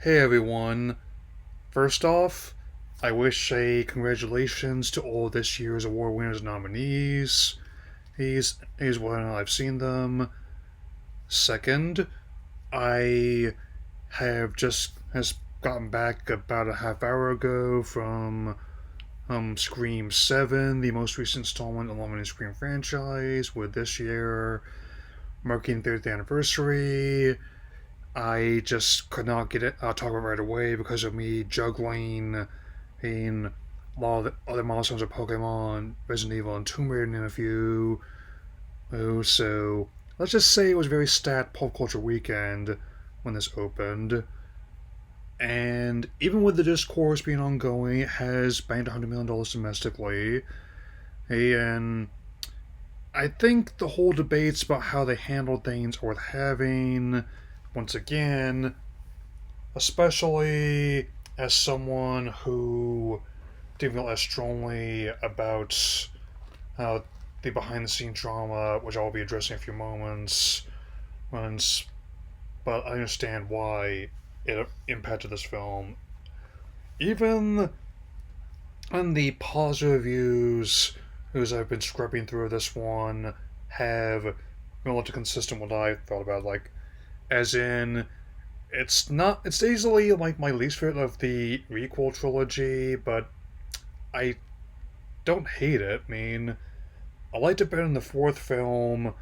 Hey everyone. First off, I wish a congratulations to all this year's award winners and nominees. He's when I've seen them. Second, I have just has gotten back about a half hour ago from Scream 7, the most recent installment along with the Scream franchise, with this year marking 30th anniversary. I just could not get it talk about it right away because of me juggling in a lot of the other milestones of Pokemon, Resident Evil, and Tomb Raider, and a few. Oh, so let's just say it was a very stat pop culture weekend when this opened. And even with the discourse being ongoing, it has banked $100 million domestically. And I think the whole debates about how they handled things are worth having. Once again, especially as someone who didn't feel as strongly about the behind the scenes drama, which I'll be addressing in a few moments, but I understand why it impacted this film. Even on the positive reviews, as I've been scrubbing through this one, have been a lot consistent with what I thought about. Like, as in, it's easily like my least favorite of the requel trilogy, but I don't hate it. I mean, I liked it better than the fourth film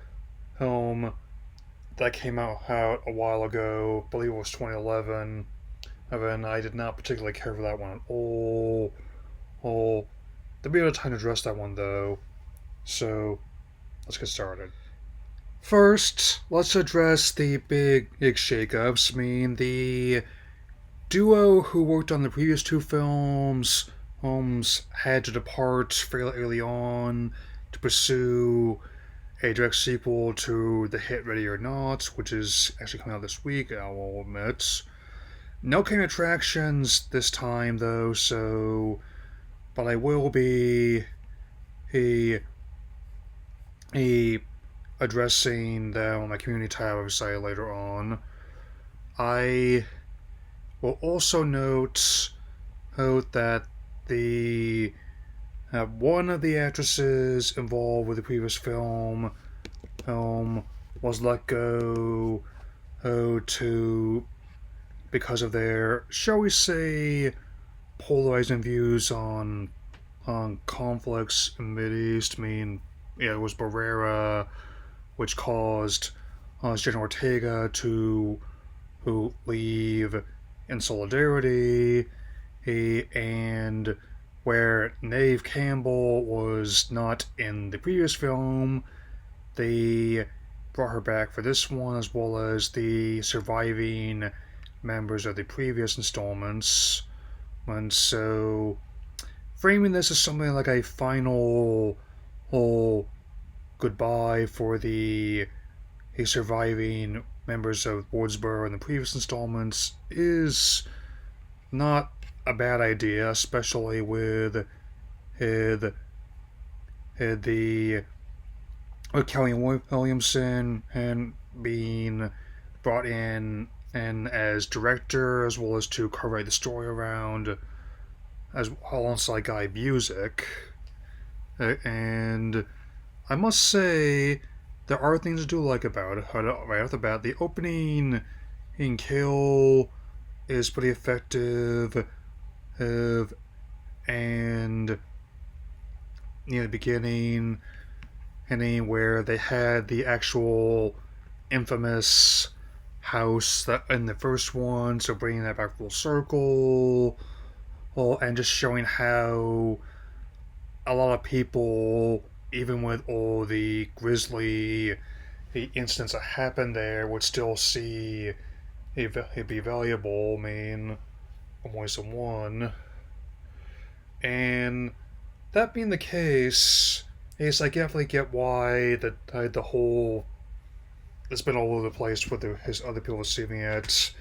that came out a while ago. I believe it was 2011. And I did not particularly care for that one at all. Oh, there'll be no time to address that one though. So let's get started. First, let's address the big shakeups. I mean, the duo who worked on the previous two films, Holmes had to depart fairly early on to pursue a direct sequel to the hit Ready or Not, which is actually coming out this week, I will admit. No camera attractions this time, though, so. But I will be a, a addressing them on my community tab website later on. I will also note that the one of the actresses involved with the previous film was let go to because of their, shall we say, polarizing views on conflicts in the Mideast. I mean, yeah, it was Barrera, which caused Jenna Ortega to who leave in solidarity, and where Nave Campbell was not in the previous film, they brought her back for this one, as well as the surviving members of the previous installments. And so, framing this as something like a final whole goodbye for the surviving members of Woodsboro in the previous installments is not a bad idea, especially with the with Kelly Williamson and being brought in and as director, as well as to co-write the story around, as alongside Guy Busick. And I must say, there are things to do like about it. Right off the bat, the opening in Kill is pretty effective, and the beginning, where they had the actual infamous house that in the first one, so bringing that back full circle, and just showing how a lot of people, even with all the grisly the incidents that happened there, would still see it be valuable. I mean, only one. And that being the case, is I definitely get why the whole it's been all over the place with his other people receiving it.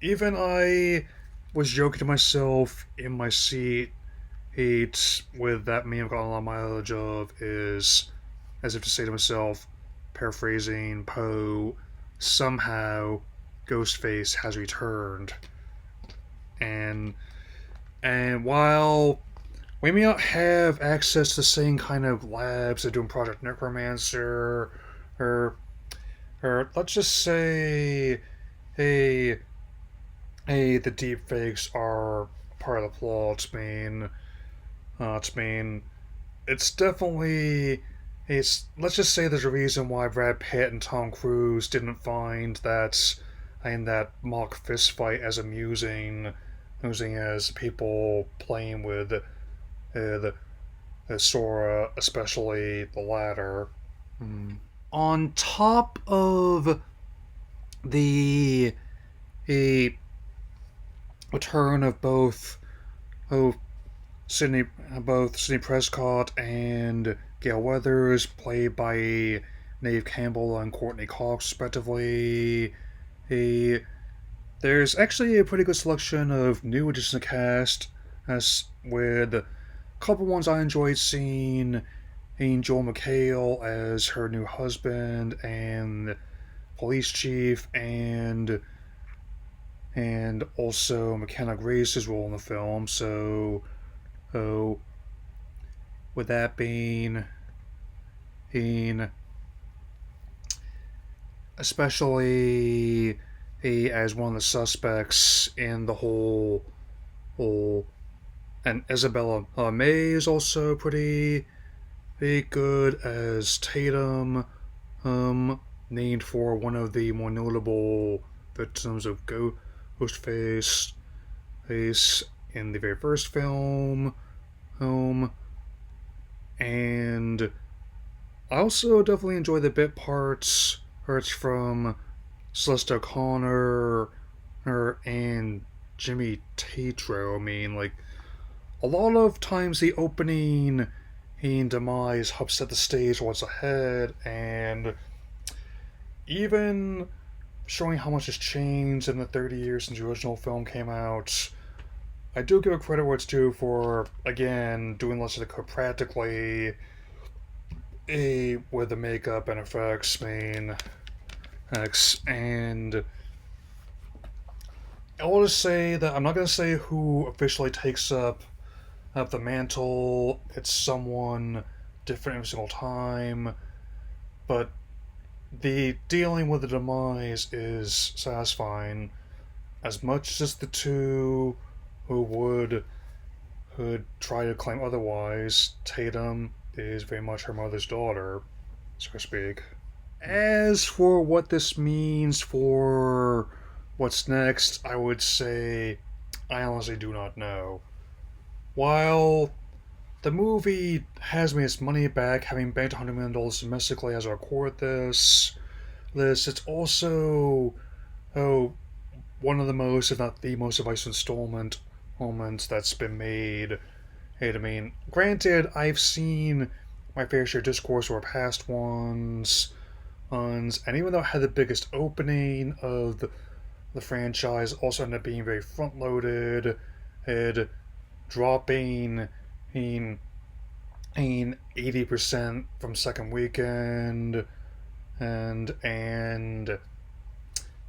Even I was joking to myself in my seat with that meme I've gotten a lot of mileage of, is as if to say to myself, paraphrasing Poe, somehow Ghostface has returned. and while we may not have access to the same kind of labs that doing Project Necromancer, or let's just say, hey, the deep fakes are part of the plot. It's definitely. Let's just say there's a reason why Brad Pitt and Tom Cruise didn't find that mock fist fight as amusing, as people playing with the Sora, especially the latter. On top of the a return of both Sydney Sydney Prescott and Gail Weathers, played by Neve Campbell and Courtney Cox, respectively. A There's actually a pretty good selection of new additions to the cast, as with a couple ones I enjoyed seeing. Joel McHale as her new husband and police chief, and also McKenna Grace's role in the film. So with that being especially as one of the suspects in the whole and Isabella May is also pretty good as Tatum, named for one of the more notable victims of Ghostface in the very first film. And I also definitely enjoy the bit parts from Celeste O'Connor and Jimmy Tatro. A lot of times the opening and demise helps set the stage for what's ahead, and even showing how much has changed in the 30 years since the original film came out. I do give it credit where it's due for, again, doing less of the practically with the makeup and effects, and I want to say that I'm not going to say who officially takes up the mantle. It's someone different every single time, but the dealing with the demise is satisfying. As much as the two who would try to claim otherwise, Tatum is very much her mother's daughter, so to speak. As for what this means for what's next, I would say I honestly do not know. While the movie has made its money back, having banked $100 million domestically as I record it's also one of the most, if not the most, divisive installment moments that's been made. Granted, I've seen my fair share of discourse over past ones, and even though it had the biggest opening of the franchise, also ended up being very front loaded, had dropping in 80% from second weekend, and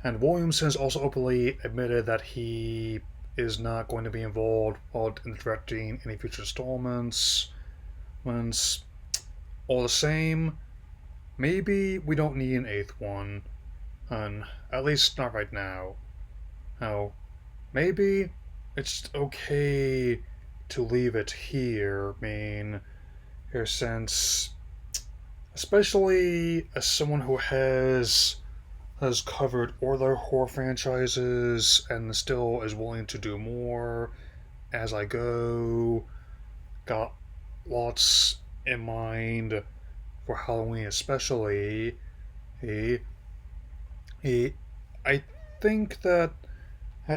Williamson has also openly admitted that he is not going to be involved in directing any future installments. All the same, maybe we don't need an eighth one, and at least not right now. Now, maybe it's okay to leave it here. Since, especially as someone who has covered all their horror franchises and still is willing to do more as I go, got lots in mind for Halloween, especially. I think that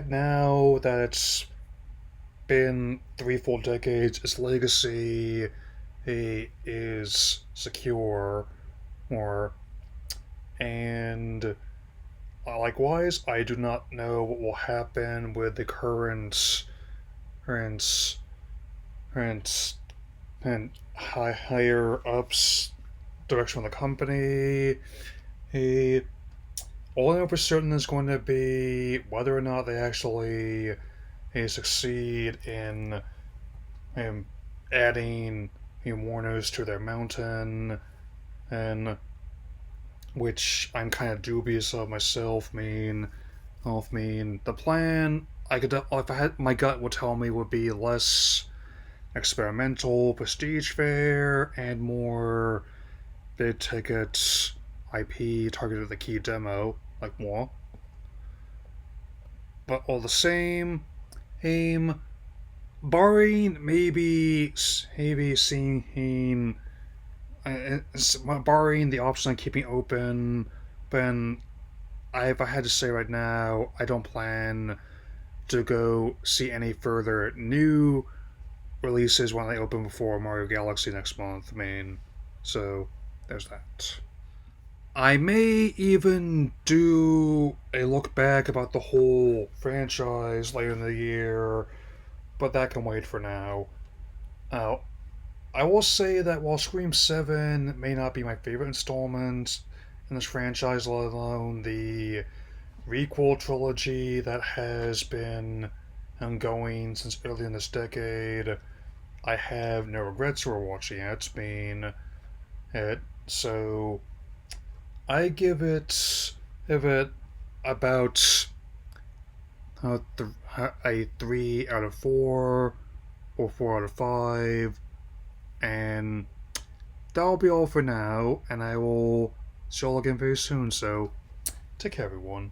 now that it's been 3 full decades, its legacy is secure, and likewise, I do not know what will happen with the current and higher ups direction of the company. All I know for certain is going to be whether or not they actually they succeed in adding Warners to their mountain, and which I'm kind of dubious of myself. The plan I could, if I had, my gut would tell me would be less experimental prestige fare and more big ticket IP targeted at the key demo, like more. But all the same, aim barring maybe seeing barring the option of keeping open, then if I had to say right now, I don't plan to go see any further new releases when they open before Mario Galaxy next month. So there's that. I may even do a look back about the whole franchise later in the year, but that can wait for now. Uh, I will say that while Scream 7 may not be my favorite installment in this franchise, let alone the requel trilogy that has been ongoing since early in this decade, I have no regrets for watching it. It so I give it about a 3 out of 4 or 4 out of 5, and that'll be all for now. And I will see you all again very soon. So take care, everyone.